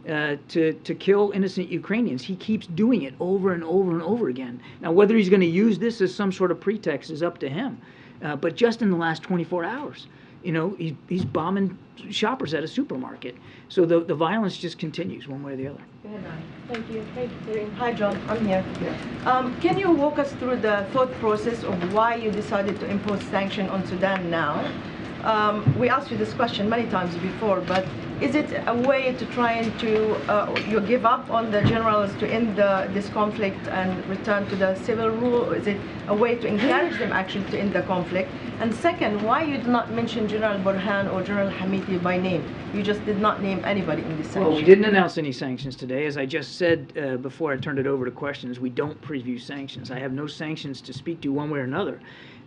to kill innocent Ukrainians. He keeps doing it over and over and over again. Now, whether he's going to use this as some sort of pretext is up to him. But just in the last 24 hours, you know, he's bombing shoppers at a supermarket. So the violence just continues one way or the other. Go ahead, Nani. Thank you. Hey, Karine. Hi, John. I'm here. Yeah. Can you walk us through the thought process of why you decided to impose sanctions on Sudan now? We asked you this question many times before, but is it a way to try and you give up on the generals to end this conflict and return to the civil rule? Or is it a way to encourage them actually to end the conflict? And second, why you did not mention General Burhan or General Hamiti by name? You just did not name anybody in this sanctions. Well, we didn't announce any sanctions today. As I just said before I turned it over to questions, we don't preview sanctions. I have no sanctions to speak to one way or another.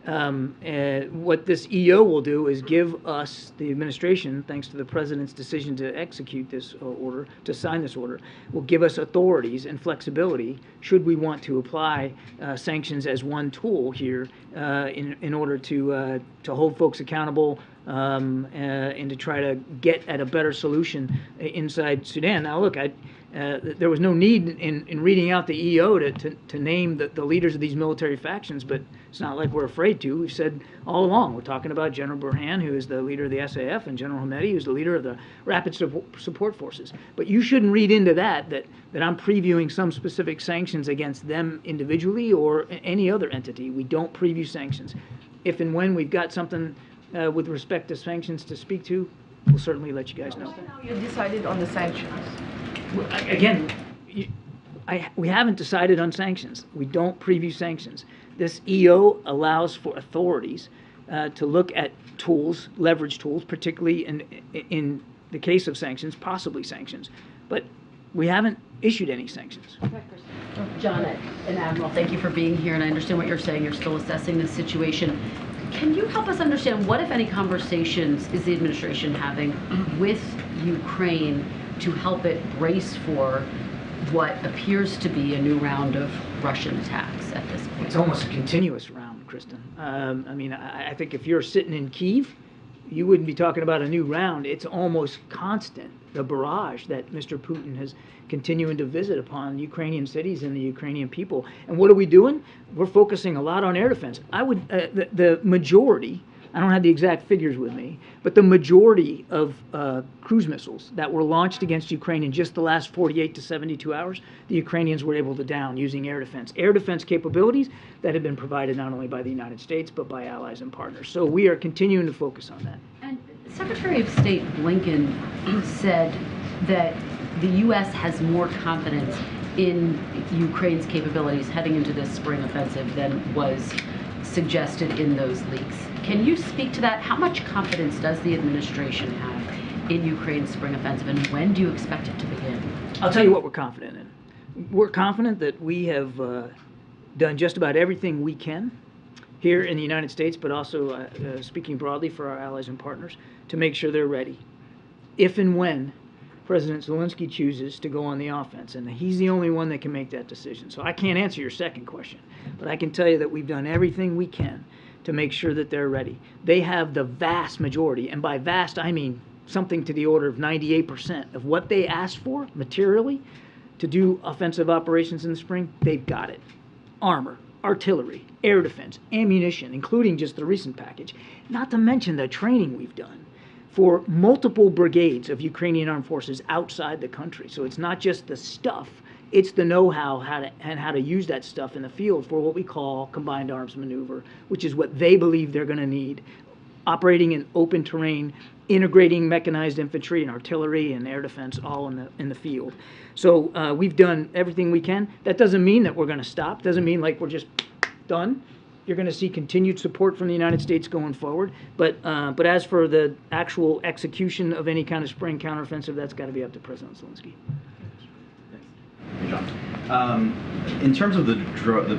What this EO will do is give us, the administration, thanks to the president's decision to execute this order, to sign this order, will give us authorities and flexibility should we want to apply sanctions as one tool here in order to hold folks accountable and to try to get at a better solution inside Sudan. Now, look, there was no need in reading out the EO to name the leaders of these military factions, but it's not like we're afraid to. We've said all along, we're talking about General Burhan, who is the leader of the SAF, and General Hameti, who's the leader of the Rapid Support Forces. But you shouldn't read into that I'm previewing some specific sanctions against them individually or any other entity. We don't preview sanctions. If and when we've got something with respect to sanctions to speak to, we'll certainly let you guys know. Why now you decided on the sanctions? Again, we haven't decided on sanctions. We don't preview sanctions. This EO allows for authorities to look at tools, leverage tools, particularly in the case of sanctions, possibly sanctions. But we haven't issued any sanctions. John and Admiral, thank you for being here, and I understand what you're saying. You're still assessing this situation. Can you help us understand what, if any, conversations is the administration having with Ukraine to help it brace for what appears to be a new round of Russian attacks at this point? It's almost a continuous round, Kristen. I mean, I think if you're sitting in Kyiv, you wouldn't be talking about a new round. It's almost constant, the barrage that Mr. Putin has continuing to visit upon Ukrainian cities and the Ukrainian people. And what are we doing? We're focusing a lot on air defense. I would, the majority, I don't have the exact figures with me, but the majority of cruise missiles that were launched against Ukraine in just the last 48 to 72 hours, the Ukrainians were able to down using air defense. Air defense capabilities that have been provided not only by the United States, but by allies and partners. So we are continuing to focus on that. And Secretary of State Blinken said that the U.S. has more confidence in Ukraine's capabilities heading into this spring offensive than was suggested in those leaks. Can you speak to that? How much confidence does the administration have in Ukraine's spring offensive, and when do you expect it to begin? I'll tell you what we're confident in. We're confident that we have done just about everything we can here in the United States, but also speaking broadly for our allies and partners, to make sure they're ready. If and when President Zelensky chooses to go on the offense, and he's the only one that can make that decision. So I can't answer your second question, but I can tell you that we've done everything we can to make sure that they're ready. They have the vast majority, and by vast I mean something to the order of 98% of what they asked for materially to do offensive operations in the spring. They've got it. Armor, artillery, air defense, ammunition, including just the recent package, not to mention the training we've done for multiple brigades of Ukrainian armed forces outside the country. So it's not just the stuff, it's the know-how how to use that stuff in the field for what we call combined arms maneuver, which is what they believe they're going to need, operating in open terrain, integrating mechanized infantry and artillery and air defense all in the field. So we've done everything we can. That doesn't mean that we're going to stop. Doesn't mean like we're just done. You're going to see continued support from the United States going forward. But as for the actual execution of any kind of spring counteroffensive, that's got to be up to President Zelensky. Hey, John. In terms of the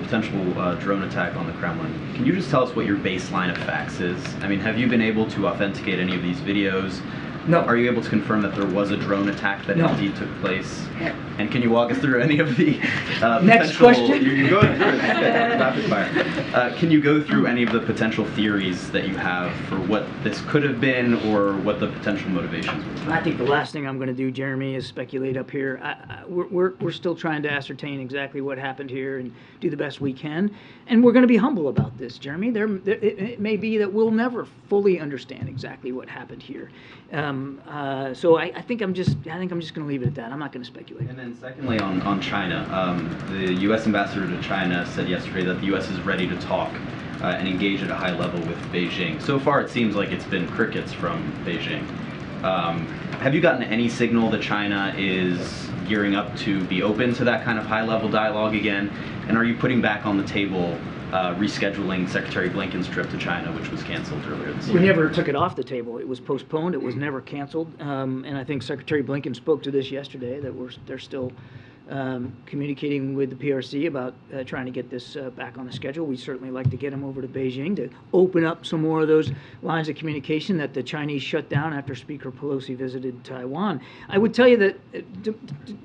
potential drone attack on the Kremlin, can you just tell us what your baseline of facts is? I mean, have you been able to authenticate any of these videos? No. Are you able to confirm that there was a drone attack that No. indeed took place? And can you walk us through any of the Next potential... question. You're going through it. Okay. Rapid fire. Can you go through any of the potential theories that you have for what this could have been or what the potential motivations were? I think the last thing I'm going to do, Jeremy, is speculate up here. We're still trying to ascertain exactly what happened here and do the best we can. And we're going to be humble about this, Jeremy. It may be that we'll never fully understand exactly what happened here. So I think I'm just going to leave it at that. I'm not going to speculate. And then secondly, on China, the U.S. ambassador to China said yesterday that the U.S. is ready to talk and engage at a high level with Beijing. So far, it seems like it's been crickets from Beijing. Have you gotten any signal that China is gearing up to be open to that kind of high-level dialogue again? And are you putting back on the table rescheduling Secretary Blinken's trip to China, which was canceled earlier this year? We never took it off the table. It was postponed. It was never canceled. And I think Secretary Blinken spoke to this yesterday, that they're still communicating with the PRC about trying to get this back on the schedule. We certainly like to get them over to Beijing to open up some more of those lines of communication that the Chinese shut down after Speaker Pelosi visited Taiwan. I would tell you that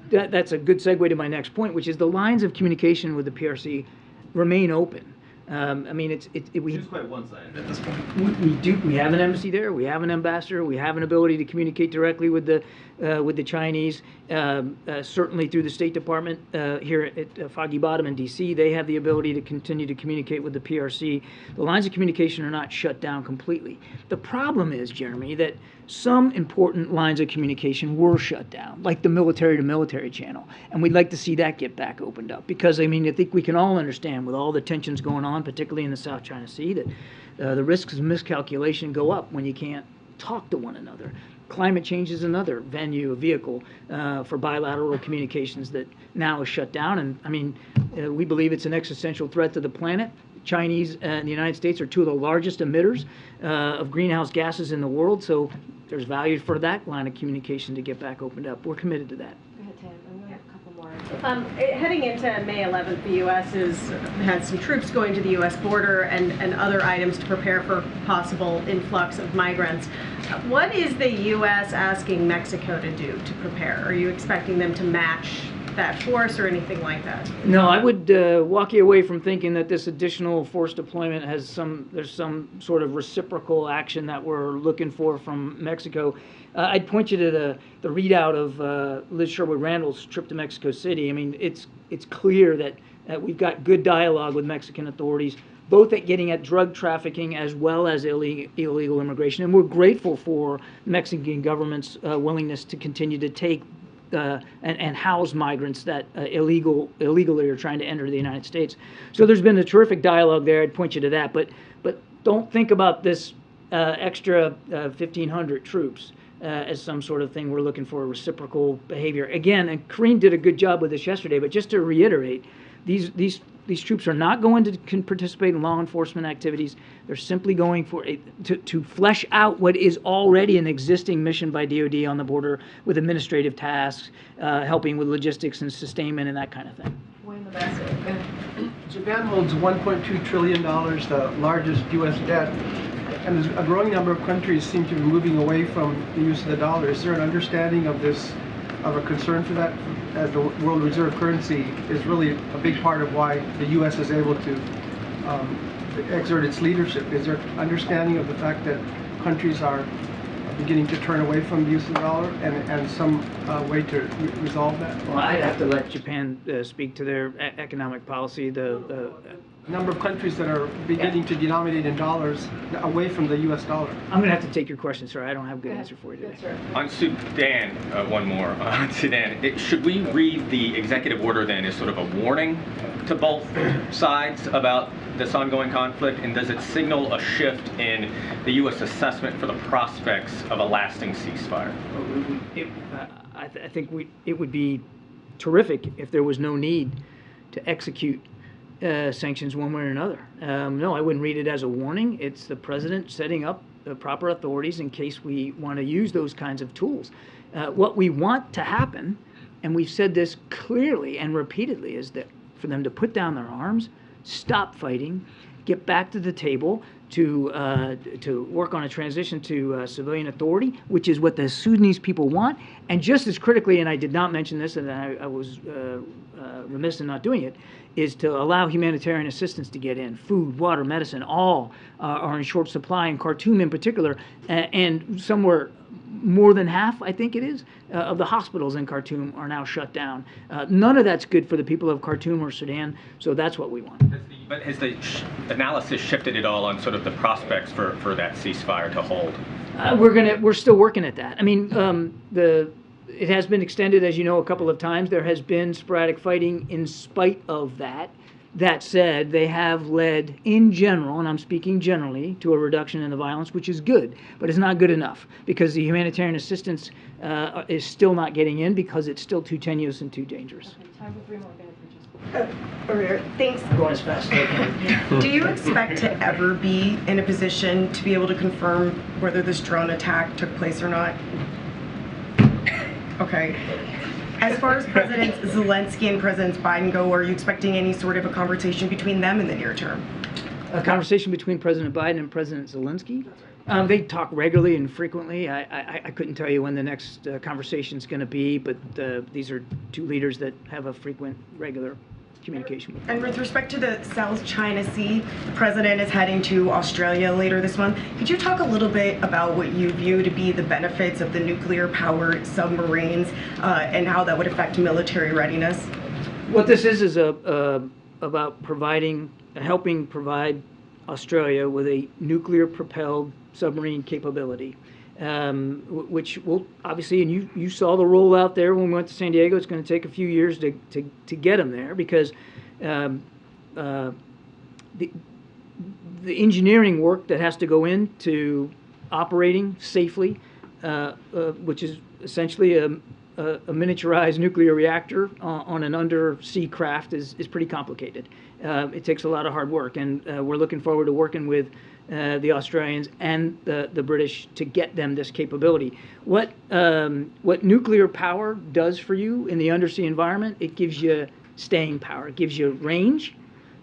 that's a good segue to my next point, which is the lines of communication with the PRC remain open. I mean, Which is quite one-sided at this point. We have an embassy there. We have an ambassador. We have an ability to communicate directly with the Chinese. Certainly through the State Department here at Foggy Bottom in D.C., they have the ability to continue to communicate with the PRC. The lines of communication are not shut down completely. The problem is, Jeremy, that some important lines of communication were shut down, like the military-to-military channel, and we'd like to see that get back opened up because, I mean, I think we can all understand with all the tensions going on, particularly in the South China Sea, that the risks of miscalculation go up when you can't talk to one another. Climate change is another venue, a vehicle for bilateral communications that now is shut down. And I mean, we believe it's an existential threat to the planet. Chinese and the United States are two of the largest emitters of greenhouse gases in the world. So there's value for that line of communication to get back opened up. We're committed to that. Go ahead, Tam. I'm going to have a couple more. Heading into May 11th, the U.S. had some troops going to the U.S. border and other items to prepare for possible influx of migrants. What is the U.S. asking Mexico to do to prepare? Are you expecting them to match that force or anything like that? No, I would walk you away from thinking that this additional force deployment there's some sort of reciprocal action that we're looking for from Mexico. I'd point you to the readout of Liz Sherwood Randall's trip to Mexico City. I mean, it's clear that we've got good dialogue with Mexican authorities, both at getting at drug trafficking as well as illegal immigration. And we're grateful for Mexican government's willingness to continue to take and house migrants that illegally are trying to enter the United States. So there's been a terrific dialogue there. I'd point you to that. But don't think about this extra 1,500 troops as some sort of thing we're looking for, reciprocal behavior. Again, and Karine did a good job with this yesterday, but just to reiterate, these troops are not going to participate in law enforcement activities. They're simply going to flesh out what is already an existing mission by DoD on the border with administrative tasks, helping with logistics and sustainment and that kind of thing. Japan holds $1.2 trillion, the largest U.S. debt, and a growing number of countries seem to be moving away from the use of the dollar. Is there an understanding of this, of a concern for that, as the world reserve currency is really a big part of why the U.S. is able to exert its leadership? Is there understanding of the fact that countries are beginning to turn away from the use of the dollar and some way to resolve that? Well, I'd have to let Japan speak to their economic policy. The number of countries that are beginning to denominate in dollars away from the U.S. dollar. I'm going to have to take your question, sir. I don't have a good answer for you today. Yes, sir. On Sudan, one more. On Sudan, should we read the executive order then as sort of a warning to both sides about this ongoing conflict, and does it signal a shift in the U.S. assessment for the prospects of a lasting ceasefire? I think it would be terrific if there was no need to execute sanctions one way or another. No, I wouldn't read it as a warning. It's the president setting up the proper authorities in case we want to use those kinds of tools. What we want to happen, and we've said this clearly and repeatedly, is that for them to put down their arms, stop fighting, get back to the table, to work on a transition to civilian authority, which is what the Sudanese people want. And just as critically, and I did not mention this, and I was remiss in not doing it, is to allow humanitarian assistance to get in. Food, water, medicine, all are in short supply, in Khartoum in particular, and somewhere more than half, I think it is, of the hospitals in Khartoum are now shut down. None of that's good for the people of Khartoum or Sudan, so that's what we want. But has the analysis shifted at all on sort of the prospects for that ceasefire to hold? We're still working at that. I mean, it has been extended, as you know, a couple of times. There has been sporadic fighting in spite of that. That said, they have led, in general, and I'm speaking generally, to a reduction in the violence, which is good, but it's not good enough because the humanitarian assistance is still not getting in because it's still too tenuous and too dangerous. Okay, time for 3 more minutes. Thanks. Going as fast as I can. Do you expect to ever be in a position to be able to confirm whether this drone attack took place or not? Okay. As far as President Zelensky and President Biden go, are you expecting any sort of a conversation between them in the near term? A conversation between President Biden and President Zelensky? They talk regularly and frequently. I couldn't tell you when the next conversation is going to be, but these are two leaders that have a frequent, regular communication with them. And with respect to the South China Sea, the president is heading to Australia later this month. Could you talk a little bit about what you view to be the benefits of the nuclear-powered submarines and how that would affect military readiness? What this is about helping provide Australia with a nuclear-propelled submarine capability, which will obviously, and you saw the rollout there when we went to San Diego. It's going to take a few years to get them there because the engineering work that has to go into operating safely, which is essentially a miniaturized nuclear reactor on an undersea craft, is pretty complicated. It takes a lot of hard work, and we're looking forward to working with the Australians and the British to get them this capability. What nuclear power does for you in the undersea environment, it gives you staying power. It gives you range,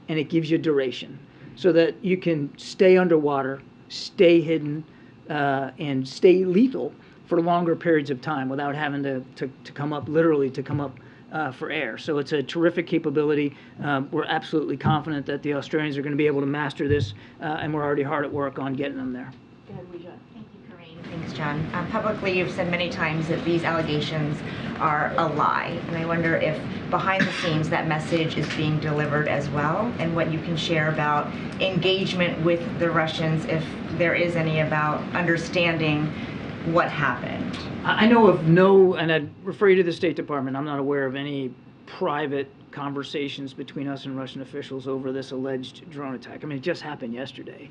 and it gives you duration, so that you can stay underwater, stay hidden, and stay lethal for longer periods of time without having to come up, literally to come up for air. So it's a terrific capability. We're absolutely confident that the Australians are going to be able to master this, and we're already hard at work on getting them there. Go ahead, Rejan. Thank you, Karine. Thanks, John. Publicly, you've said many times that these allegations are a lie, and I wonder if behind the scenes that message is being delivered as well, and what you can share about engagement with the Russians, if there is any, about understanding what happened. I know of no, and I'd refer you to the State Department, I'm not aware of any private conversations between us and Russian officials over this alleged drone attack. I mean, it just happened yesterday.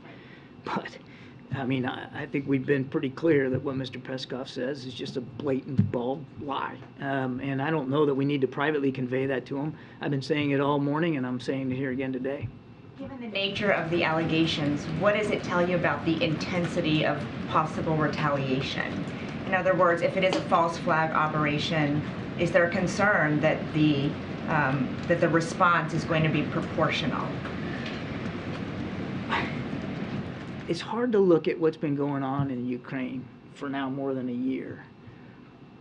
But, I mean, I think we've been pretty clear that what Mr. Peskov says is just a blatant, bald lie. And I don't know that we need to privately convey that to him. I've been saying it all morning, and I'm saying it here again today. Given the nature of the allegations, what does it tell you about the intensity of possible retaliation? In other words, if it is a false flag operation, is there a concern that the response is going to be proportional? It's hard to look at what's been going on in Ukraine for now more than a year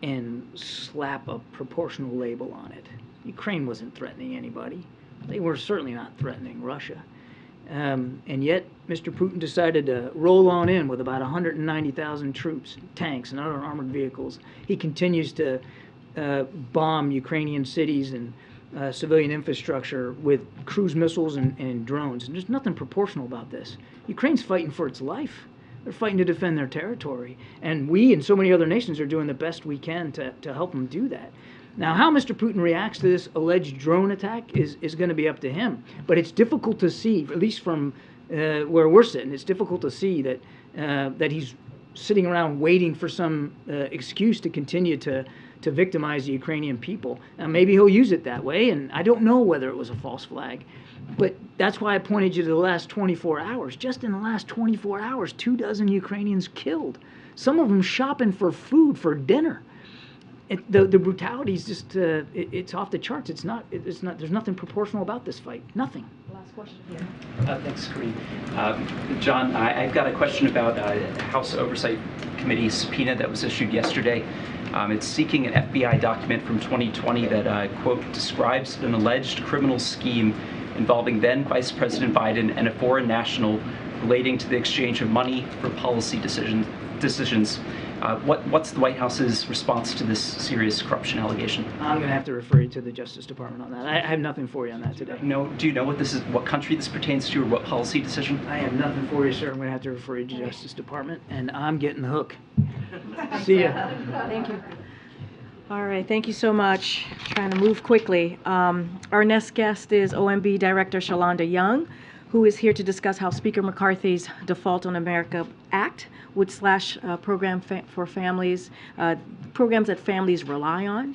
and slap a proportional label on it. Ukraine wasn't threatening anybody. They were certainly not threatening Russia. And yet, Mr. Putin decided to roll on in with about 190,000 troops, tanks, and other armored vehicles. He continues to bomb Ukrainian cities and civilian infrastructure with cruise missiles and drones. And there's nothing proportional about this. Ukraine's fighting for its life. They're fighting to defend their territory. And we and so many other nations are doing the best we can to help them do that. Now, how Mr. Putin reacts to this alleged drone attack is going to be up to him. But it's difficult to see, at least from where we're sitting, it's difficult to see that he's sitting around waiting for some excuse to continue to victimize the Ukrainian people. Now, maybe he'll use it that way, and I don't know whether it was a false flag. But that's why I pointed you to the last 24 hours. Just in the last 24 hours, 24 Ukrainians killed. Some of them shopping for food for dinner. The brutality is just, it's off the charts. It's not, there's nothing proportional about this fight. Nothing. Last last question. Thanks, Karine. John, I've got a question about House Oversight Committee subpoena that was issued yesterday. It's seeking an FBI document from 2020 that, quote, describes an alleged criminal scheme involving then Vice President Biden and a foreign national relating to the exchange of money for policy decisions. What's the White House's response to this serious corruption allegation? I'm going to have to refer you to the Justice Department on that. I have nothing for you on that today. No, do you know what country this pertains to, or what policy decision? I have nothing for you, sir. I'm going to have to refer you to the Justice Department, and I'm getting the hook. See ya. Thank you. All right, thank you so much. Trying to move quickly. Our next guest is OMB Director Shalonda Young, who is here to discuss how Speaker McCarthy's Default on America Act would slash programs that families rely on.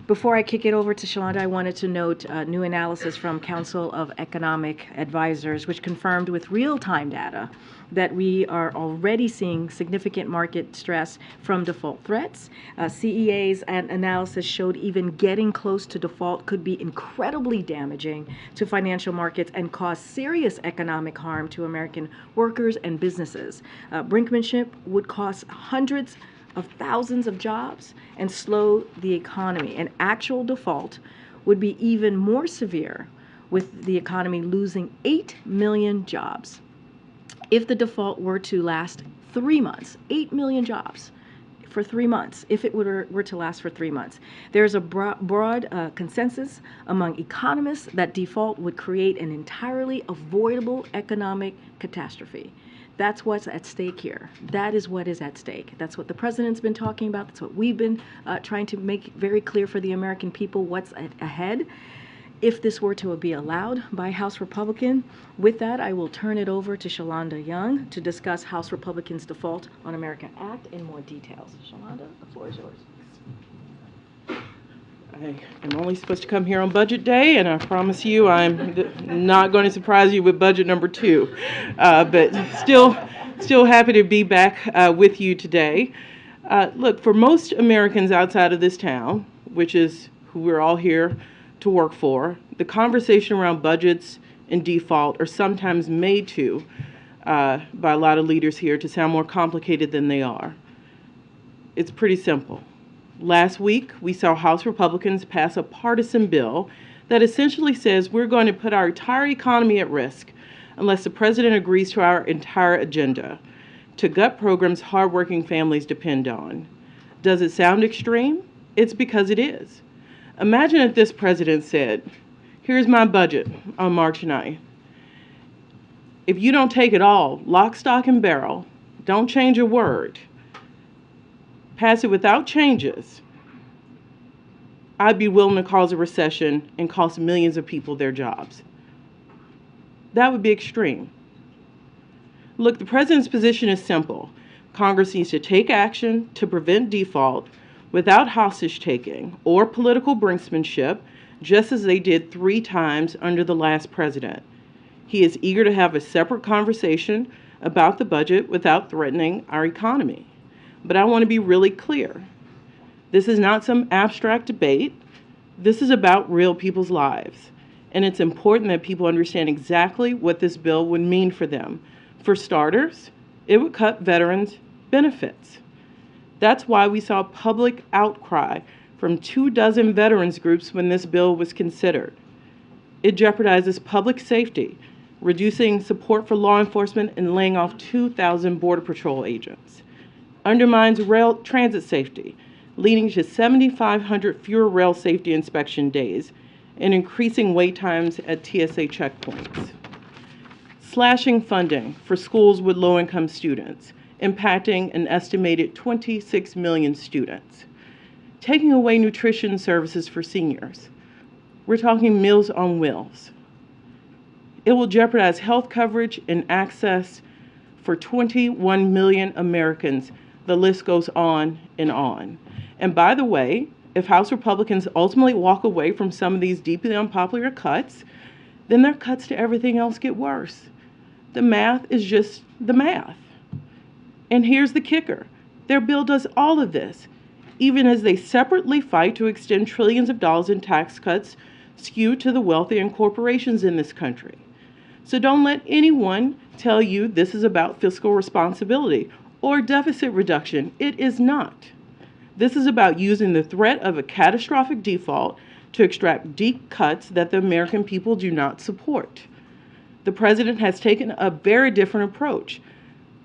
Before I kick it over to Shalonda, I wanted to note new analysis from Council of Economic Advisors, which confirmed with real-time data that we are already seeing significant market stress from default threats. CEA's analysis showed even getting close to default could be incredibly damaging to financial markets and cause serious economic harm to American workers and businesses. Brinkmanship would cost hundreds of thousands of jobs and slow the economy. An actual default would be even more severe, with the economy losing 8 million jobs. If the default were to last 3 months, 8 million jobs for 3 months, if it were to last for 3 months. There's a broad consensus among economists that default would create an entirely avoidable economic catastrophe. That's what's at stake here. That is what is at stake. That's what the president's been talking about. That's what we've been trying to make very clear for the American people what's ahead. If this were to be allowed by House Republican, with that, I will turn it over to Shalonda Young to discuss House Republicans' Default on America Act in more details. Shalonda, the floor is yours. I am only supposed to come here on budget day, and I promise you I'm not going to surprise you with budget number 2. But still happy to be back with you today. Look, for most Americans outside of this town, which is who we're all here to work for, the conversation around budgets and default are sometimes made to by a lot of leaders here to sound more complicated than they are. It's pretty simple. Last week, we saw House Republicans pass a partisan bill that essentially says we're going to put our entire economy at risk unless the president agrees to our entire agenda to gut programs hardworking families depend on. Does it sound extreme? It's because it is. Imagine if this president said, here's my budget on March 9th. If you don't take it all, lock, stock, and barrel, don't change a word, pass it without changes, I'd be willing to cause a recession and cost millions of people their jobs. That would be extreme. Look, the president's position is simple. Congress needs to take action to prevent default without hostage taking or political brinksmanship, just as they did 3 times under the last president. He is eager to have a separate conversation about the budget without threatening our economy. But I want to be really clear. This is not some abstract debate. This is about real people's lives. And it's important that people understand exactly what this bill would mean for them. For starters, it would cut veterans' benefits. That's why we saw public outcry from 24 veterans groups when this bill was considered. It jeopardizes public safety, reducing support for law enforcement and laying off 2,000 Border Patrol agents. Undermines rail transit safety, leading to 7,500 fewer rail safety inspection days and increasing wait times at TSA checkpoints. Slashing funding for schools with low-income students, impacting an estimated 26 million students. Taking away nutrition services for seniors. We're talking Meals on Wheels. It will jeopardize health coverage and access for 21 million Americans. The list goes on and on. And by the way, if House Republicans ultimately walk away from some of these deeply unpopular cuts, then their cuts to everything else get worse. The math is just the math. And here's the kicker. Their bill does all of this, even as they separately fight to extend trillions of dollars in tax cuts skewed to the wealthy and corporations in this country. So don't let anyone tell you this is about fiscal responsibility or deficit reduction. It is not. This is about using the threat of a catastrophic default to extract deep cuts that the American people do not support. The president has taken a very different approach.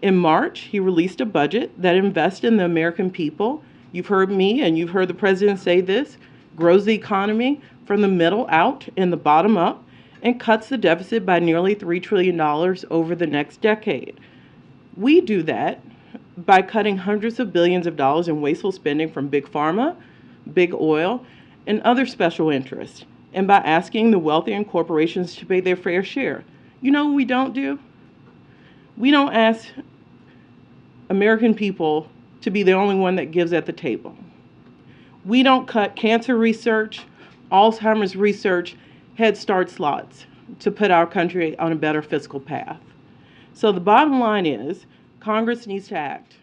In March, he released a budget that invests in the American people. You've heard me and you've heard the president say this, grows the economy from the middle out and the bottom up, and cuts the deficit by nearly $3 trillion over the next decade. We do that by cutting hundreds of billions of dollars in wasteful spending from big pharma, big oil, and other special interests, and by asking the wealthy and corporations to pay their fair share. You know what we don't do? We don't ask American people to be the only one that gives at the table. We don't cut cancer research, Alzheimer's research, Head Start slots to put our country on a better fiscal path. So the bottom line is, Congress needs to act.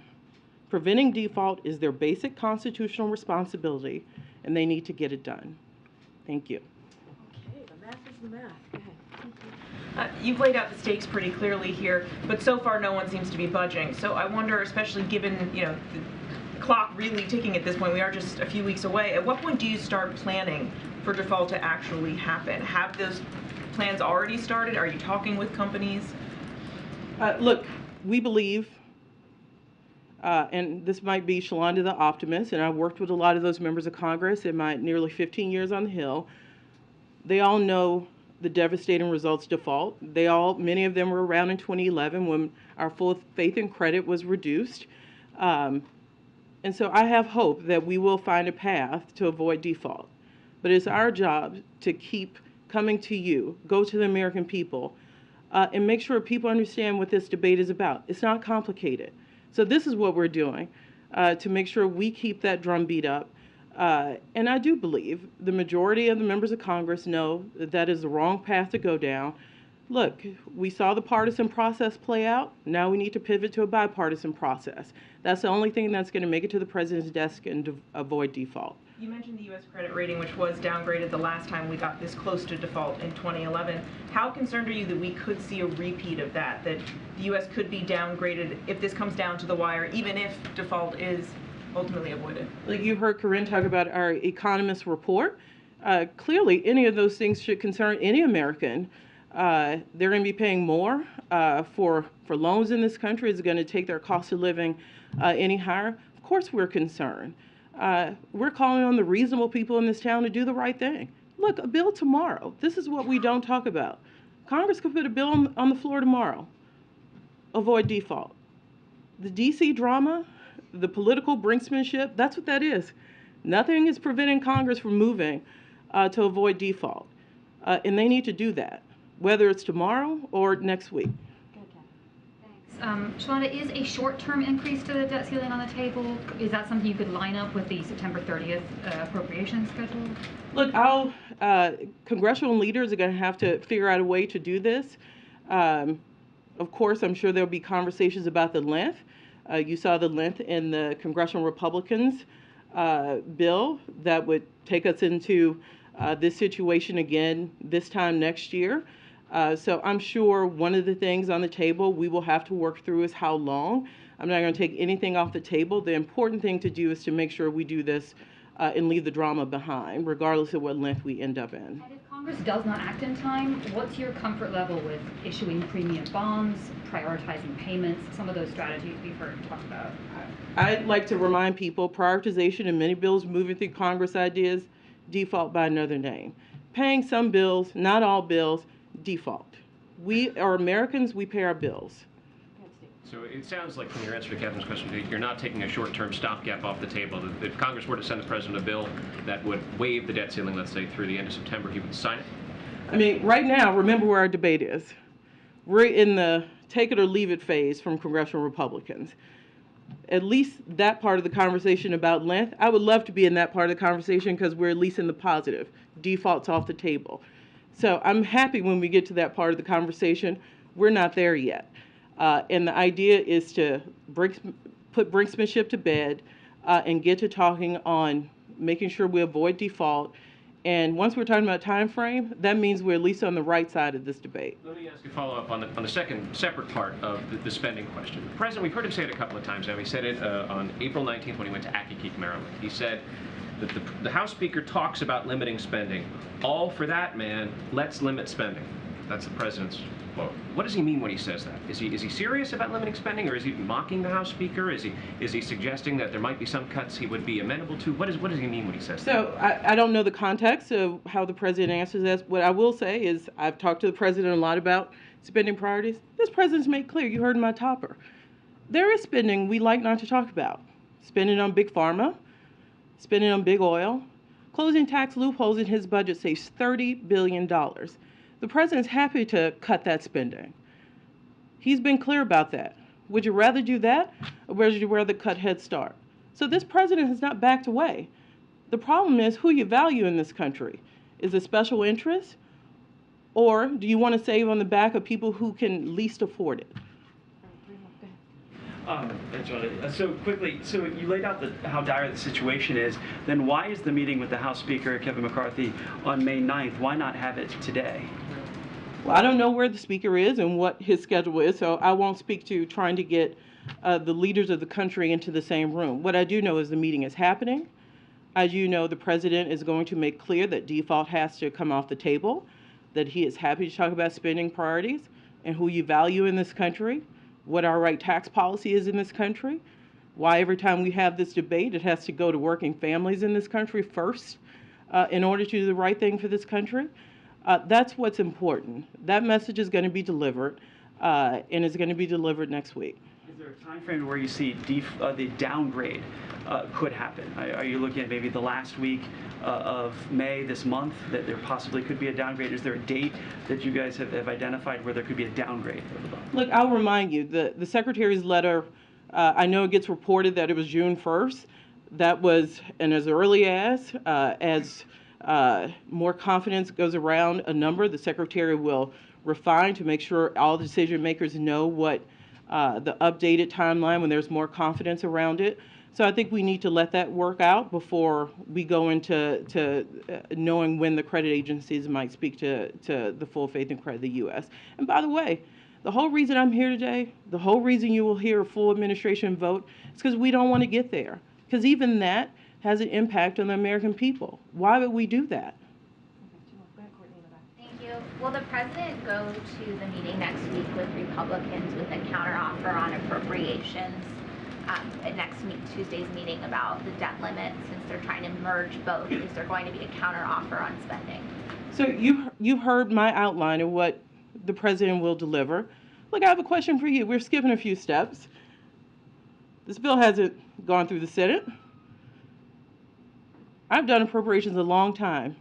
Preventing default is their basic constitutional responsibility, and they need to get it done. Thank you. Okay, the math is the math. Go ahead. You've laid out the stakes pretty clearly here, but so far no one seems to be budging. So I wonder, especially given the clock really ticking at this point, we are just a few weeks away, at what point do you start planning for default to actually happen? Have those plans already started? Are you talking with companies? Look, we believe, and this might be Shalonda the optimist, and I've worked with a lot of those members of Congress in my nearly 15 years on the Hill. They all know the devastating results default. Many of them were around in 2011 when our full faith and credit was reduced. And so I have hope that we will find a path to avoid default. But it's our job to keep coming to you, go to the American people, and make sure people understand what this debate is about. It's not complicated. So this is what we're doing to make sure we keep that drumbeat up. And I do believe the majority of the members of Congress know that that is the wrong path to go down. Look, we saw the partisan process play out. Now we need to pivot to a bipartisan process. That's the only thing that's going to make it to the president's desk and avoid default. You mentioned the U.S. credit rating, which was downgraded the last time we got this close to default in 2011. How concerned are you that we could see a repeat of that the U.S. could be downgraded if this comes down to the wire, even if default is ultimately avoided? Like you heard Karine talk about our economist report. Clearly, any of those things should concern any American. They're going to be paying more for loans in this country. It's going to take their cost of living any higher. Of course we're concerned. We're calling on the reasonable people in this town to do the right thing. Look, a bill tomorrow. This is what we don't talk about. Congress could put a bill on the floor tomorrow. Avoid default. The D.C. drama, the political brinksmanship, that's what that is. Nothing is preventing Congress from moving to avoid default. And they need to do that, whether it's tomorrow or next week. Shalonda, is a short-term increase to the debt ceiling on the table? Is that something you could line up with the September 30th appropriations schedule? Look, congressional leaders are going to have to figure out a way to do this. Of course, I'm sure there'll be conversations about the length. You saw the length in the congressional Republicans' bill that would take us into this situation again this time next year. So I'm sure one of the things on the table we will have to work through is how long. I'm not going to take anything off the table. The important thing to do is to make sure we do this and leave the drama behind, regardless of what length we end up in. And if Congress does not act in time, what's your comfort level with issuing premium bonds, prioritizing payments, some of those strategies we've heard talked about? I'd like to remind people prioritization in many bills moving through Congress ideas default by another name. Paying some bills, not all bills, default. We are Americans, we pay our bills. So it sounds like from your answer to Catherine's question, you're not taking a short-term stopgap off the table. If Congress were to send the president a bill that would waive the debt ceiling, let's say through the end of September, he would sign it? I mean, right now, remember where our debate is. We're in the take it or leave it phase from congressional Republicans. At least that part of the conversation about length, I would love to be in that part of the conversation because we're at least in the positive. Default's off the table. So I'm happy when we get to that part of the conversation. We're not there yet. And the idea is to put brinksmanship to bed and get to talking on making sure we avoid default And once we're talking about time frame, that means we're at least on the right side of this debate. Let me ask you a follow-up on the second separate part of the spending question. The President, we've heard him say it a couple of times now. He said it on April 19th when he went to Accokeek, Maryland. He said that the House Speaker talks about limiting spending. All for that, man. Let's limit spending. That's the President's quote. What does he mean when he says that? Is he serious about limiting spending, or is he mocking the House Speaker? Is he suggesting that there might be some cuts he would be amenable to? What does he mean when he says that? So I don't know the context of how the President answers this. What I will say is I've talked to the President a lot about spending priorities. This President's made clear, you heard in my topper, there is spending we like not to talk about. Spending on big pharma, spending on big oil. Closing tax loopholes in his budget saves $30 billion. The President's happy to cut that spending. He's been clear about that. Would you rather do that, or would you rather cut Head Start? So this President has not backed away. The problem is who you value in this country. Is it special interest, or do you want to save on the back of people who can least afford it? So quickly, so you laid out how dire the situation is. Then why is the meeting with the House Speaker, Kevin McCarthy, on May 9th? Why not have it today? Well, I don't know where the Speaker is and what his schedule is, so I won't speak to trying to get the leaders of the country into the same room. What I do know is the meeting is happening. As you know, the President is going to make clear that default has to come off the table, that he is happy to talk about spending priorities and who you value in this country, what our right tax policy is in this country, why every time we have this debate, it has to go to working families in this country first in order to do the right thing for this country. That's what's important. That message is going to be delivered, and it's going to be delivered next week. Is there a time frame where you see the downgrade could happen? Are you looking at maybe the last week of May, this month, that there possibly could be a downgrade? Is there a date that you guys have identified where there could be a downgrade of the bond? Look, I'll remind you, the Secretary's letter, I know it gets reported that it was June 1st. That was, and as early as more confidence goes around a number, the Secretary will refine to make sure all decision makers know what the updated timeline when there's more confidence around it. So I think we need to let that work out before we go into knowing when the credit agencies might speak to the full faith and credit of the U.S. And by the way, the whole reason I'm here today, the whole reason you will hear a full administration vote is because we don't want to get there. Because even that has an impact on the American people. Why would we do that? Thank you. Will the President go to the meeting next week with Republicans with a counteroffer on appropriations at Tuesday's meeting about the debt limit, since they're trying to merge both? Is there going to be a counteroffer on spending? So you heard my outline of what the President will deliver. Look, I have a question for you. We're skipping a few steps. This bill hasn't gone through the Senate. I've done appropriations a long time.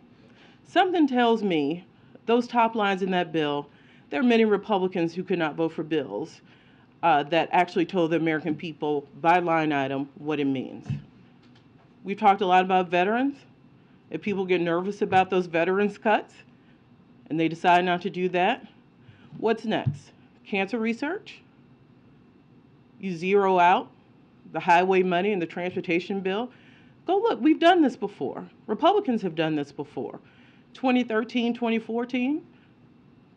Something tells me those top lines in that bill, there are many Republicans who could not vote for bills that actually told the American people by line item what it means. We've talked a lot about veterans. If people get nervous about those veterans cuts and they decide not to do that, what's next? Cancer research? You zero out the highway money and the transportation bill? Go look, we've done this before. Republicans have done this before. 2013, 2014,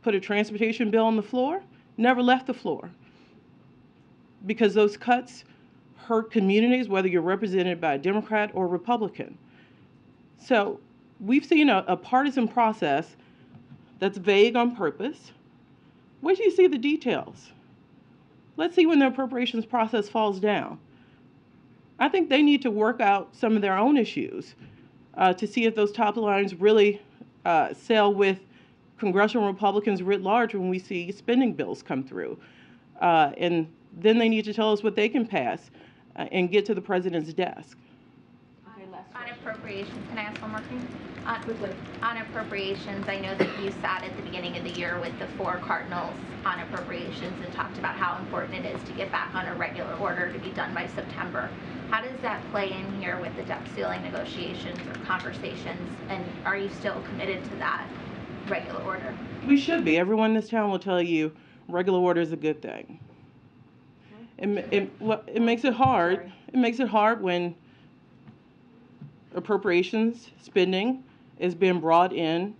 put a transportation bill on the floor, never left the floor. Because those cuts hurt communities, whether you're represented by a Democrat or Republican. So we've seen a partisan process that's vague on purpose. Where do you see the details? Let's see when the appropriations process falls down. I think they need to work out some of their own issues to see if those top lines really sail with congressional Republicans writ large when we see spending bills come through. And then they need to tell us what they can pass and get to the President's desk. On appropriations, can I ask one more thing? On appropriations, I know that you sat at the beginning of the year with the 4 cardinals on appropriations and talked about how important it is to get back on a regular order to be done by September. How does that play in here with the debt ceiling negotiations or conversations? And are you still committed to that regular order? We should be. Everyone in this town will tell you regular order is a good thing. It makes it hard. It makes it hard when appropriations, spending, is being brought in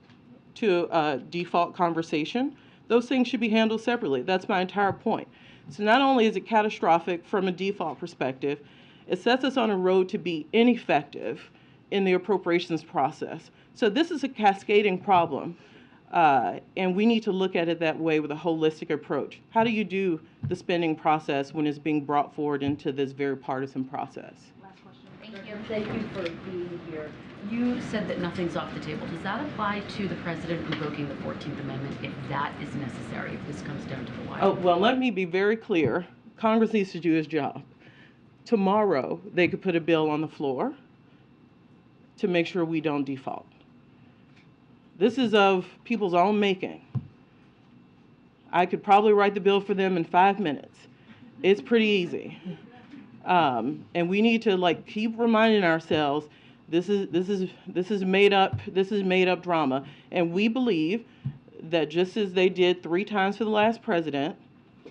to a default conversation, those things should be handled separately. That's my entire point. So not only is it catastrophic from a default perspective, it sets us on a road to be ineffective in the appropriations process. So this is a cascading problem, and we need to look at it that way with a holistic approach. How do you do the spending process when it's being brought forward into this very partisan process? Last question. Thank you. Thank you for being here. You said that nothing's off the table. Does that apply to the president invoking the 14th Amendment if that is necessary, if this comes down to the wire? Oh, well, let me be very clear. Congress needs to do its job. Tomorrow, they could put a bill on the floor to make sure we don't default. This is of people's own making. I could probably write the bill for them in 5 minutes. It's pretty easy. And we need to keep reminding ourselves this is made up drama. And we believe that just as they did 3 times for the last president,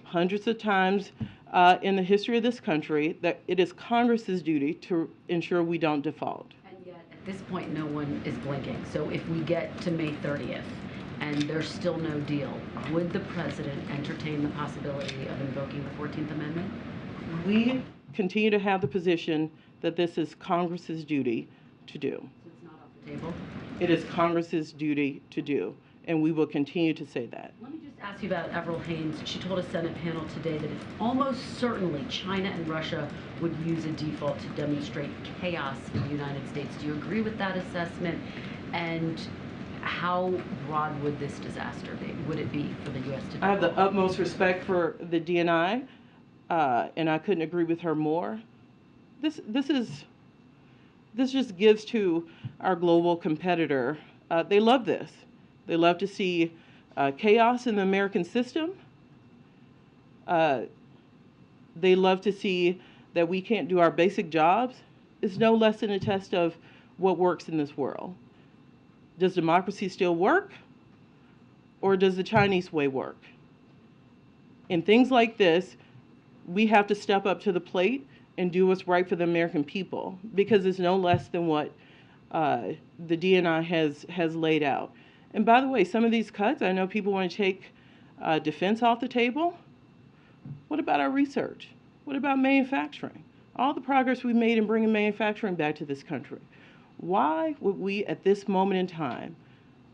hundreds of times in the history of this country, that it is Congress's duty to ensure we don't default. And yet, at this point, no one is blinking. So if we get to May 30th and there's still no deal, would the president entertain the possibility of invoking the 14th Amendment? We continue to have the position that this is Congress's duty to do. So it's not off the table? It is Congress's duty to do, and we will continue to say that. Let me just ask you about Avril Haines. She told a Senate panel today that it's almost certainly China and Russia would use a default to demonstrate chaos in the United States. Do you agree with that assessment? And how broad would this disaster be? Would it be for the U.S. to default? I have the utmost respect for the DNI, and I couldn't agree with her more. This just gives to our global competitor. They love this. They love to see chaos in the American system. They love to see that we can't do our basic jobs. It's no less than a test of what works in this world. Does democracy still work? Or does the Chinese way work? In things like this, we have to step up to the plate and do what's right for the American people, because it's no less than what the DNI has laid out. And by the way, some of these cuts, I know people want to take defense off the table. What about our research? What about manufacturing? All the progress we've made in bringing manufacturing back to this country. Why would we, at this moment in time,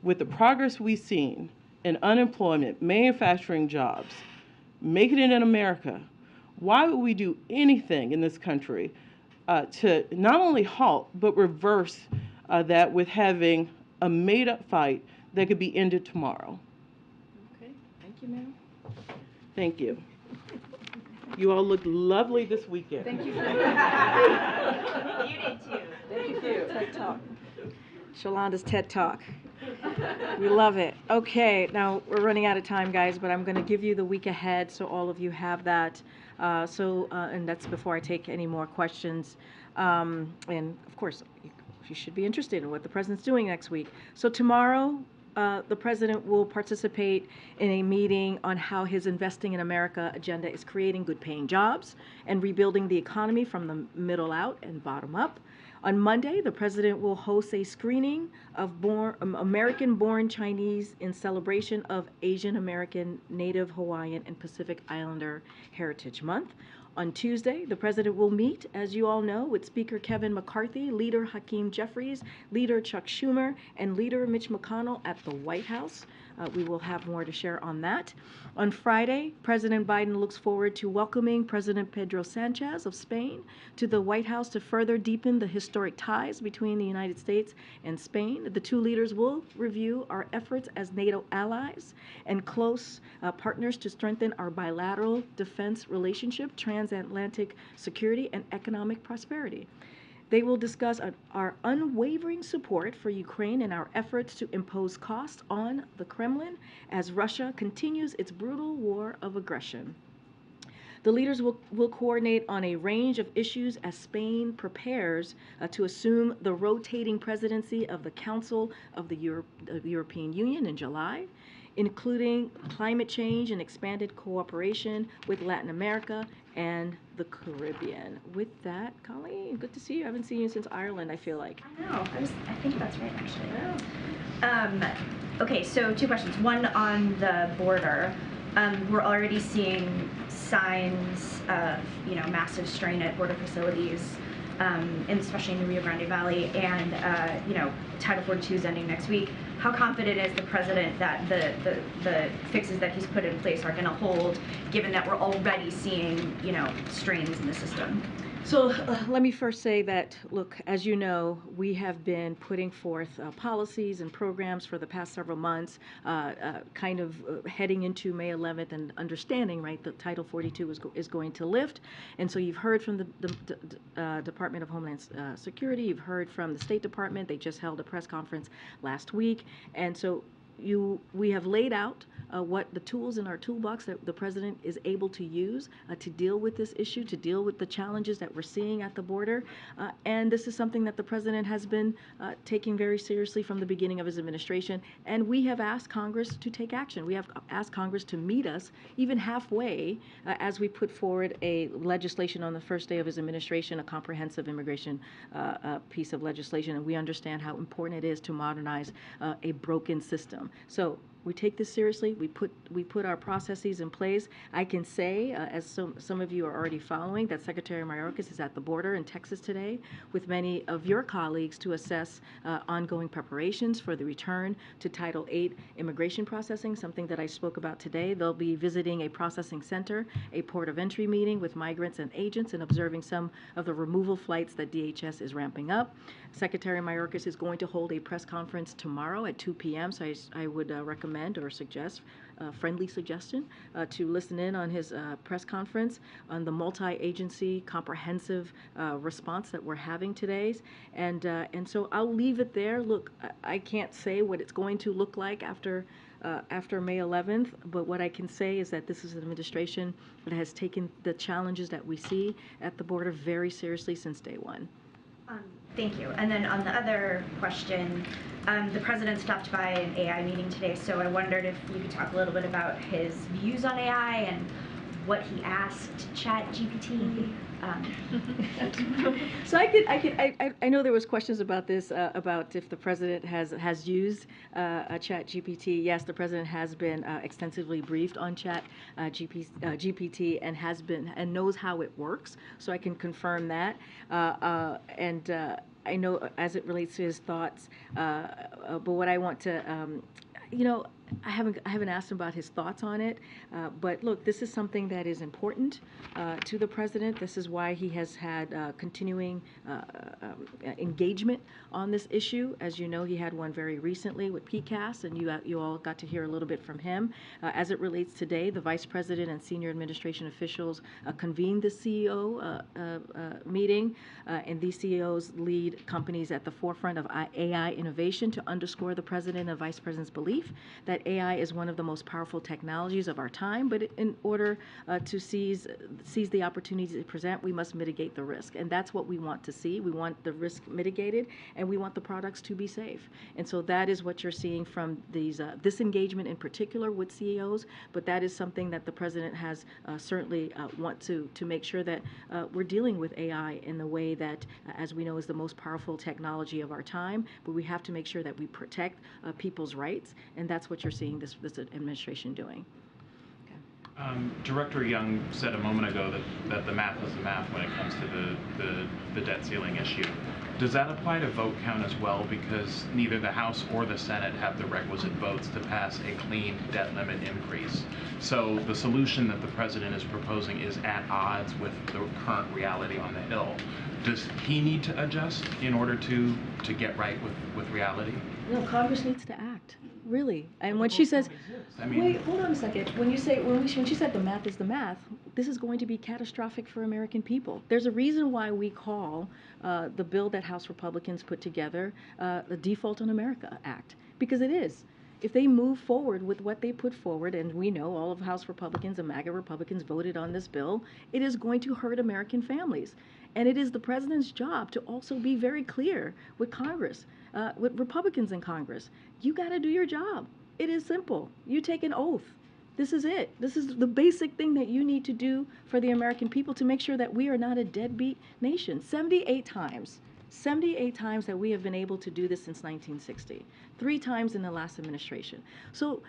with the progress we've seen in unemployment, manufacturing jobs, making it in America, why would we do anything in this country to not only halt, but reverse that with having a made-up fight that could be ended tomorrow? Okay, thank you, ma'am. Thank you. You all look lovely this weekend. Thank you for You did too. Thank you for your TED Talk. Sholanda's TED Talk. We love it. Okay, now we're running out of time, guys, but I'm going to give you the week ahead so all of you have that. And that's before I take any more questions. And of course, you should be interested in what the president's doing next week. So tomorrow, the president will participate in a meeting on how his Investing in America agenda is creating good-paying jobs and rebuilding the economy from the middle out and bottom up. On Monday, the president will host a screening of American-born Chinese in celebration of Asian American, Native Hawaiian, and Pacific Islander Heritage Month. On Tuesday, the president will meet, as you all know, with Speaker Kevin McCarthy, Leader Hakeem Jeffries, Leader Chuck Schumer, and Leader Mitch McConnell at the White House. We will have more to share on that. On Friday, President Biden looks forward to welcoming President Pedro Sanchez of Spain to the White House to further deepen the historic ties between the United States and Spain. The two leaders will review our efforts as NATO allies and close partners to strengthen our bilateral defense relationship, transatlantic security, and economic prosperity. They will discuss our unwavering support for Ukraine and our efforts to impose costs on the Kremlin as Russia continues its brutal war of aggression. The leaders will coordinate on a range of issues as Spain prepares to assume the rotating presidency of the Council of the European Union in July. including climate change and expanded cooperation with Latin America and the Caribbean. With that, Colleen, good to see you. I haven't seen you since Ireland, I feel like. I know. I think that's right, actually. Okay, so two questions. One on the border. We're already seeing signs of, massive strain at border facilities, and especially in the Rio Grande Valley, and Title 42 is ending next week. How confident is the president that the fixes that he's put in place are going to hold, given that we're already seeing, strains in the system? So let me first say that, look, as you know, we have been putting forth policies and programs for the past several months, heading into May 11th and understanding, right, that Title 42 is going to lift. And so you've heard from the Department of Homeland Security, you've heard from the State Department. They just held a press conference last week. And so we have laid out what the tools in our toolbox that the president is able to use to deal with this issue, to deal with the challenges that we're seeing at the border. And this is something that the president has been taking very seriously from the beginning of his administration. And we have asked Congress to take action. We have asked Congress to meet us even halfway as we put forward a legislation on the first day of his administration, a comprehensive immigration piece of legislation. And we understand how important it is to modernize a broken system. So we take this seriously. We put our processes in place. I can say, as some of you are already following, that Secretary Mayorkas is at the border in Texas today with many of your colleagues to assess ongoing preparations for the return to Title VIII immigration processing, something that I spoke about today. They'll be visiting a processing center, a port of entry meeting with migrants and agents, and observing some of the removal flights that DHS is ramping up. Secretary Mayorkas is going to hold a press conference tomorrow at 2 p.m., so I would recommend or suggest, friendly suggestion, to listen in on his press conference on the multi-agency comprehensive response that we're having today. And so I'll leave it there. Look, I can't say what it's going to look like after May 11th, but what I can say is that this is an administration that has taken the challenges that we see at the border very seriously since day one. Thank you. And then on the other question, the president stopped by an AI meeting today, so I wondered if you could talk a little bit about his views on AI and what he asked ChatGPT. So I know there was questions about this, about if the president has used ChatGPT. Yes, the president has been extensively briefed on GPT and has been and knows how it works. So I can confirm that. I know as it relates to his thoughts, but what I want to, I haven't asked him about his thoughts on it, but look, this is something that is important to the president. This is why he has had continuing engagement on this issue. As you know, he had one very recently with PCAS, and you all got to hear a little bit from him. As it relates today, the vice president and senior administration officials convened the CEO meeting, and these CEOs lead companies at the forefront of AI innovation to underscore the president and vice president's belief that AI is one of the most powerful technologies of our time, but in order to seize the opportunities it presents, we must mitigate the risk. And that's what we want to see. We want the risk mitigated, and we want the products to be safe. And so that is what you're seeing from this engagement in particular with CEOs, but that is something that the president has certainly want to make sure that we're dealing with AI in the way that, as we know, is the most powerful technology of our time, but we have to make sure that we protect people's rights, and that's what you're seeing this administration doing. Director Young said a moment ago that the math is the math when it comes to the debt ceiling issue. Does that apply to vote count as well? Because neither the House or the Senate have the requisite votes to pass a clean debt limit increase. So the solution that the president is proposing is at odds with the current reality on the Hill. Does he need to adjust in order to get right with reality? No, Congress needs to act, really. And when she says, wait, hold on a second. When she said the math is the math, this is going to be catastrophic for American people. There's a reason why we call the bill that House Republicans put together the Default on America Act, because it is. If they move forward with what they put forward, and we know all of House Republicans and MAGA Republicans voted on this bill, it is going to hurt American families. And it is the president's job to also be very clear with Congress, with Republicans in Congress. You got to do your job. It is simple. You take an oath. This is it. This is the basic thing that you need to do for the American people to make sure that we are not a deadbeat nation. 78 times that we have been able to do this since 1960. 3 times in the last administration. So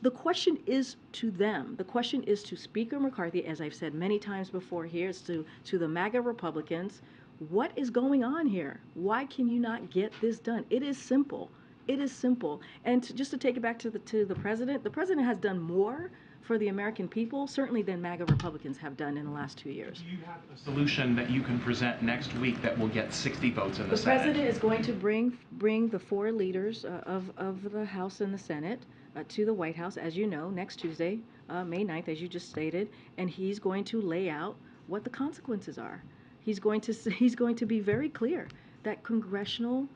the question is to them. The question is to Speaker McCarthy, as I've said many times before here, it's to the MAGA Republicans. What is going on here? Why can you not get this done? It is simple. It is simple. And just to take it back to the president has done more for the American people, certainly than MAGA Republicans have done in the last 2 years. Do you have a solution that you can present next week that will get 60 votes in the Senate? The president is going to bring the 4 leaders of the House and the Senate to the White House, as you know, next Tuesday, May 9th, as you just stated, and he's going to lay out what the consequences are. He's going to be very clear that congressional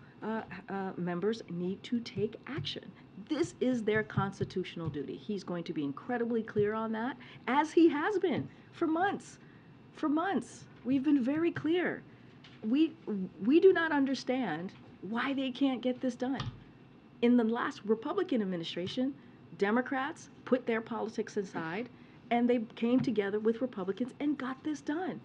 members need to take action. This is their constitutional duty. He's going to be incredibly clear on that, as he has been for months. For months, we've been very clear. We do not understand why they can't get this done. In the last Republican administration, Democrats put their politics aside, and they came together with Republicans and got this done.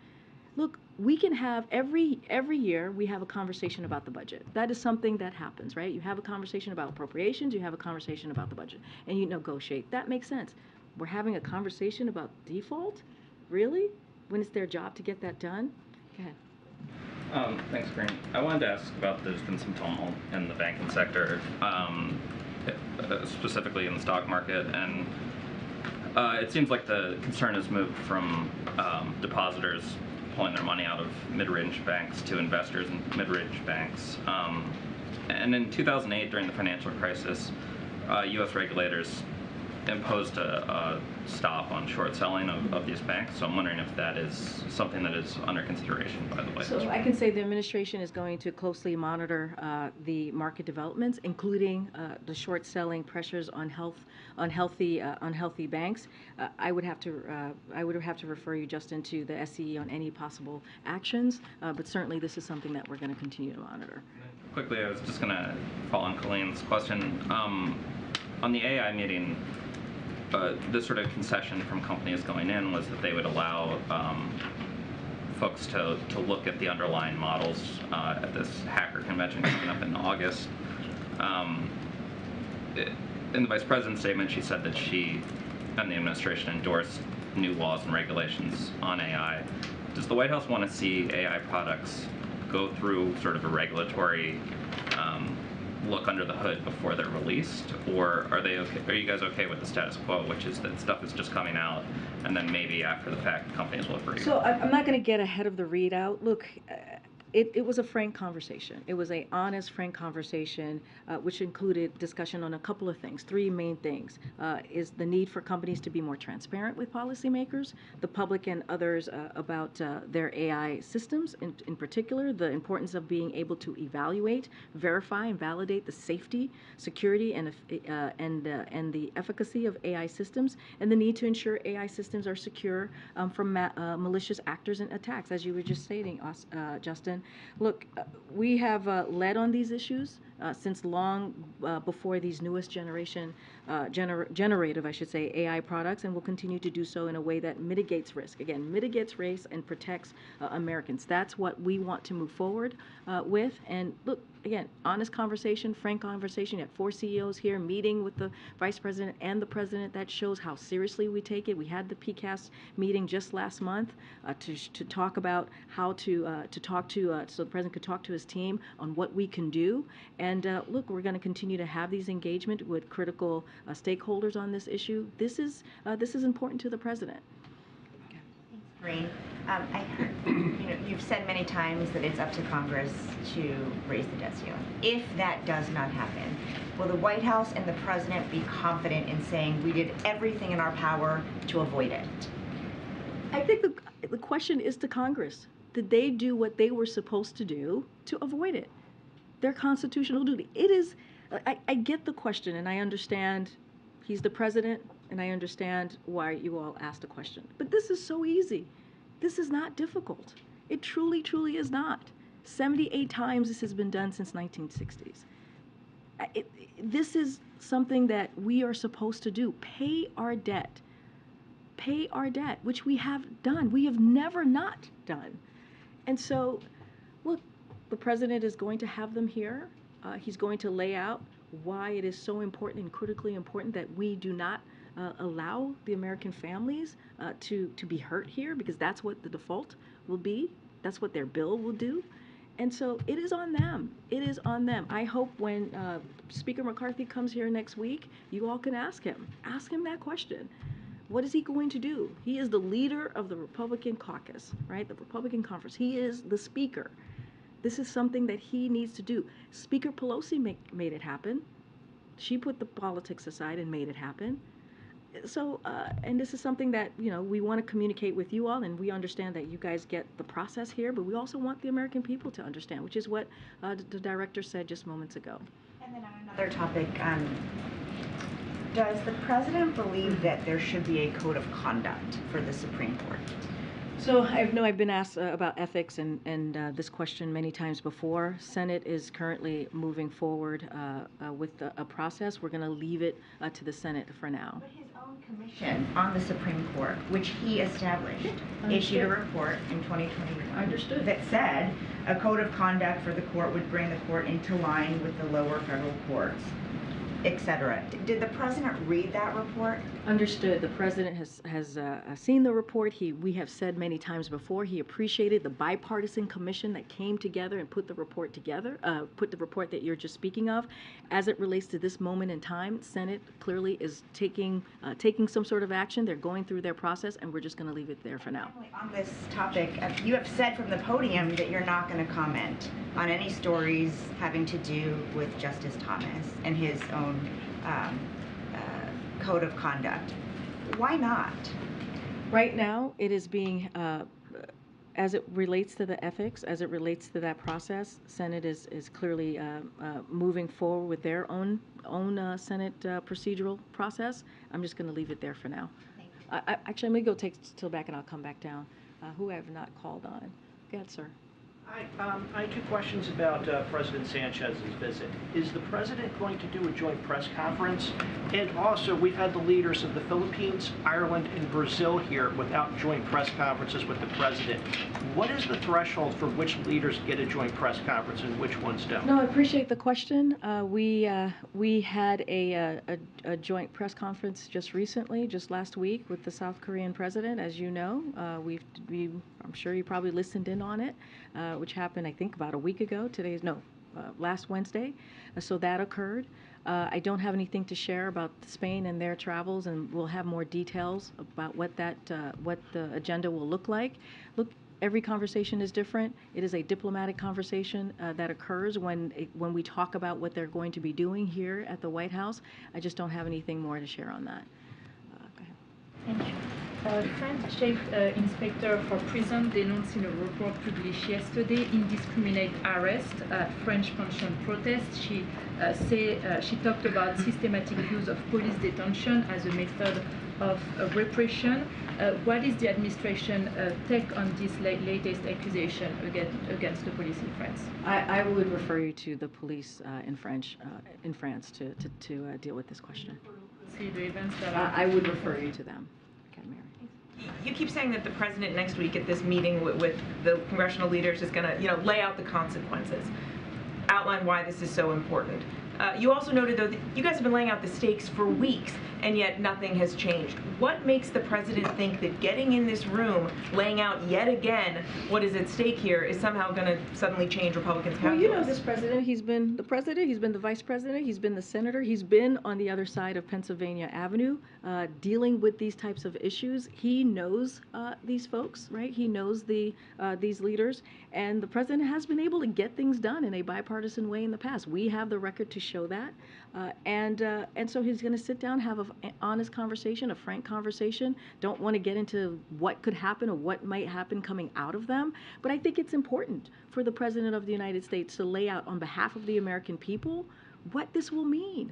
Look, we can have every year we have a conversation about the budget. That is something that happens, right? You have a conversation about appropriations, you have a conversation about the budget, and you negotiate. That makes sense. We're having a conversation about default? Really? When it's their job to get that done? Go ahead. Thanks, Karine. I wanted to ask about there's been some tumult in the banking sector, specifically in the stock market, and it seems like the concern has moved from depositors pulling their money out of mid-range banks to investors in mid-range banks. And in 2008, during the financial crisis, U.S. regulators imposed a stop on short selling of these banks. So I'm wondering if that is something that is under consideration by the White House. So I can say the administration is going to closely monitor the market developments, including the short selling pressures on unhealthy banks. I would have to refer you, Justin, to the SCE on any possible actions. But certainly this is something that we're going to continue to monitor. Quickly, I was just going to follow on Colleen's question. On the AI meeting, this sort of concession from companies going in was that they would allow folks to look at the underlying models at this hacker convention coming up in August. In the Vice President's statement, she said that she and the administration endorsed new laws and regulations on AI. Does the White House want to see AI products go through sort of a regulatory look under the hood before they're released, or are you guys okay with the status quo, which is that stuff is just coming out and then maybe after the fact companies will agree? So I'm not going to get ahead of the readout. Look, it was a frank conversation. It was an honest, frank conversation, which included discussion on a couple of things. 3 main things is the need for companies to be more transparent with policymakers, the public and others about their AI systems, in particular, the importance of being able to evaluate, verify, and validate the safety, security, and the efficacy of AI systems, and the need to ensure AI systems are secure from malicious actors and attacks, as you were just stating, Justin. Look, we have led on these issues since long before these newest generative, I should say, AI products, and will continue to do so in a way that mitigates risk. Again, mitigates risk and protects Americans. That's what we want to move forward with. And look, again, honest conversation, frank conversation. You had 4 CEOs here meeting with the Vice President and the President. That shows how seriously we take it. We had the PCAST meeting just last month to talk about how to talk to, so the President could talk to his team on what we can do. And look, we're going to continue to have these engagement with critical stakeholders on this issue. This is important to the President. Karine, I heard, you've said many times that it's up to Congress to raise the debt ceiling. If that does not happen, will the White House and the President be confident in saying we did everything in our power to avoid it? I think the question is to Congress. Did they do what they were supposed to do to avoid it? Their constitutional duty. It is, I get the question, and I understand he's the president, and I understand why you all asked the question. But this is so easy. This is not difficult. It truly, truly is not. 78 times this has been done since 1960s. this is something that we are supposed to do. Pay our debt, which we have done. We have never not done. And so, look, the president is going to have them here. He's going to lay out why it is so important and critically important that we do not allow the American families to be hurt here, because that's what the default will be. That's what their bill will do. And so it is on them. It is on them. I hope when Speaker McCarthy comes here next week, you all can ask him. Ask him that question. What is he going to do? He is the leader of the Republican caucus, right? The Republican conference. He is the speaker. This is something that he needs to do. Speaker Pelosi made it happen. She put the politics aside and made it happen. So, and this is something that, we want to communicate with you all, and we understand that you guys get the process here, but we also want the American people to understand, which is what the director said just moments ago. And then on another topic, does the president believe that there should be a code of conduct for the Supreme Court? So I've been asked about ethics and this question many times before. Senate is currently moving forward with a process. We're going to leave it to the Senate for now. But his own commission on the Supreme Court, which he established, issued a report in 2021 that said a code of conduct for the court would bring the court into line with the lower federal courts, etc. Did the president read that report? Understood. The president has seen the report. We have said many times before, he appreciated the bipartisan commission that came together and put the report together, put the report that you're just speaking of. As it relates to this moment in time, Senate clearly is taking some sort of action. They're going through their process, and we're just going to leave it there for now. On this topic, you have said from the podium that you're not going to comment on any stories having to do with Justice Thomas and his own code of conduct. Why not? Right now, it is being, as it relates to the ethics, as it relates to that process, Senate is clearly moving forward with their own Senate procedural process. I'm just going to leave it there for now. Actually, I'm going to go take till back and I'll come back down. Who I have not called on. Go ahead, sir. I have two questions about President Sanchez's visit. Is the president going to do a joint press conference? And also, we've had the leaders of the Philippines, Ireland, and Brazil here without joint press conferences with the president. What is the threshold for which leaders get a joint press conference and which ones don't? No, I appreciate the question. We had a joint press conference just recently, just last week, with the South Korean president. As you know, I'm sure you probably listened in on it, which happened, I think, about a week ago. Last Wednesday. So that occurred. I don't have anything to share about Spain and their travels, and we'll have more details about what the agenda will look like. Look, every conversation is different. It is a diplomatic conversation that occurs when we talk about what they're going to be doing here at the White House. I just don't have anything more to share on that. Go ahead. Thank you. French chief inspector for prison denounced in a report published yesterday indiscriminate arrest at French pension protests. She talked about systematic use of police detention as a method of repression. What is the administration take on this latest accusation against the police in France? I would refer you to the police in France to deal with this question. See the events that I would refer you to them. You keep saying that the president next week at this meeting with the congressional leaders is going to, lay out the consequences, outline why this is so important. You also noted, though, that you guys have been laying out the stakes for weeks, and yet nothing has changed. What makes the president think that getting in this room, laying out yet again what is at stake here, is somehow going to suddenly change Republicans' calculus? Well, you know this president. He's been the president, he's been the vice president, he's been the senator, he's been on the other side of Pennsylvania Avenue dealing with these types of issues. He knows these folks, right? He knows these leaders, and the president has been able to get things done in a bipartisan way in the past. We have the record to show that, and so he's going to sit down, have an honest conversation, a frank conversation. Don't want to get into what could happen or what might happen coming out of them, but I think it's important for the President of the United States to lay out on behalf of the American people what this will mean,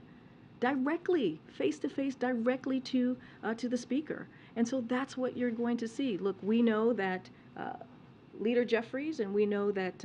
directly, face to face, directly to the Speaker. And so that's what you're going to see. Look, we know that Leader Jeffries and we know that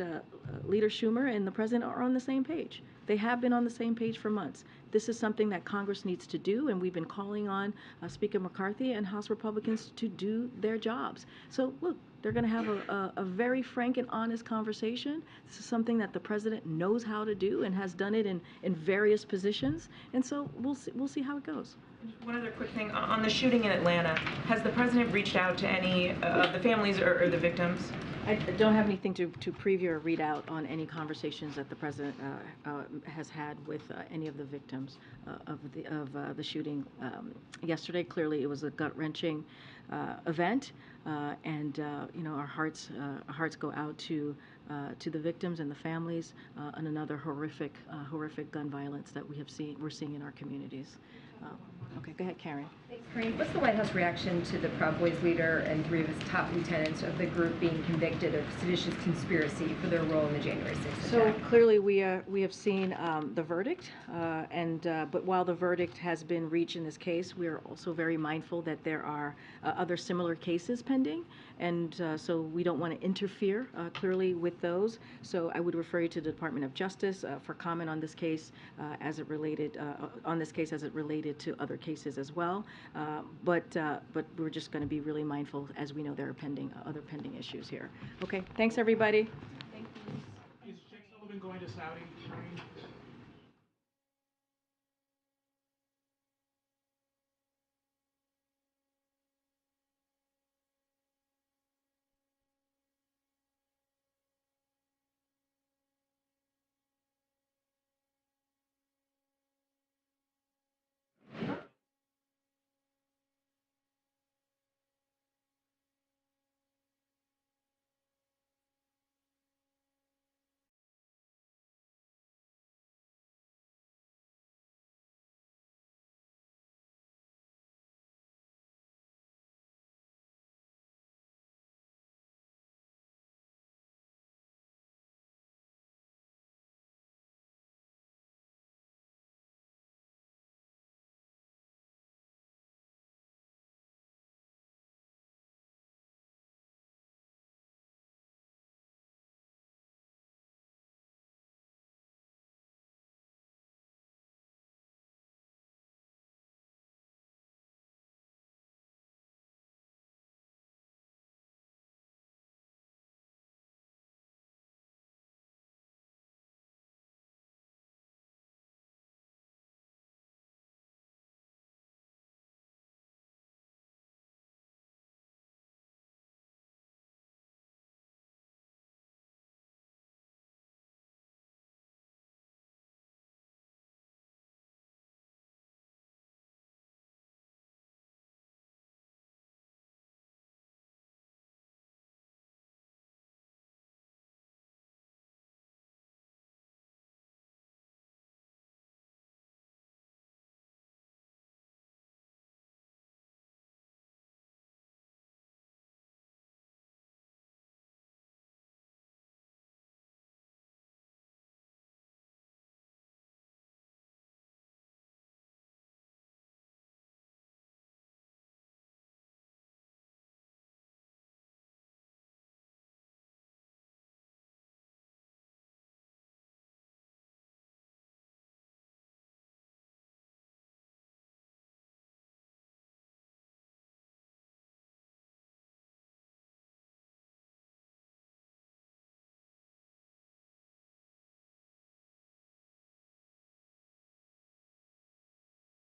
Leader Schumer and the President are on the same page. They have been on the same page for months. This is something that Congress needs to do, and we've been calling on Speaker McCarthy and House Republicans to do their jobs. So look, they're going to have a very frank and honest conversation. This is something that the president knows how to do and has done it in various positions. And so we'll see how it goes. One other quick thing. On the shooting in Atlanta, has the president reached out to any of the families or the victims? I don't have anything to preview or read out on any conversations that the president has had with any of the victims of the shooting yesterday. Clearly, it was a gut-wrenching event, and our hearts go out to the victims and the families, and another horrific gun violence that we're seeing in our communities. Okay, go ahead, Karen. Thanks, Karine. What's the White House reaction to the Proud Boys leader and 3 of his top lieutenants of the group being convicted of seditious conspiracy for their role in the January 6th attack? So clearly, we have seen the verdict, but while the verdict has been reached in this case, we are also very mindful that there are other similar cases pending, and so we don't want to interfere clearly with those. So I would refer you to the Department of Justice for comment on this case as it related to other cases as well. But we're just going to be really mindful, as we know there are other pending issues here. Okay, thanks everybody. Is Jake Sullivan going to Saudi?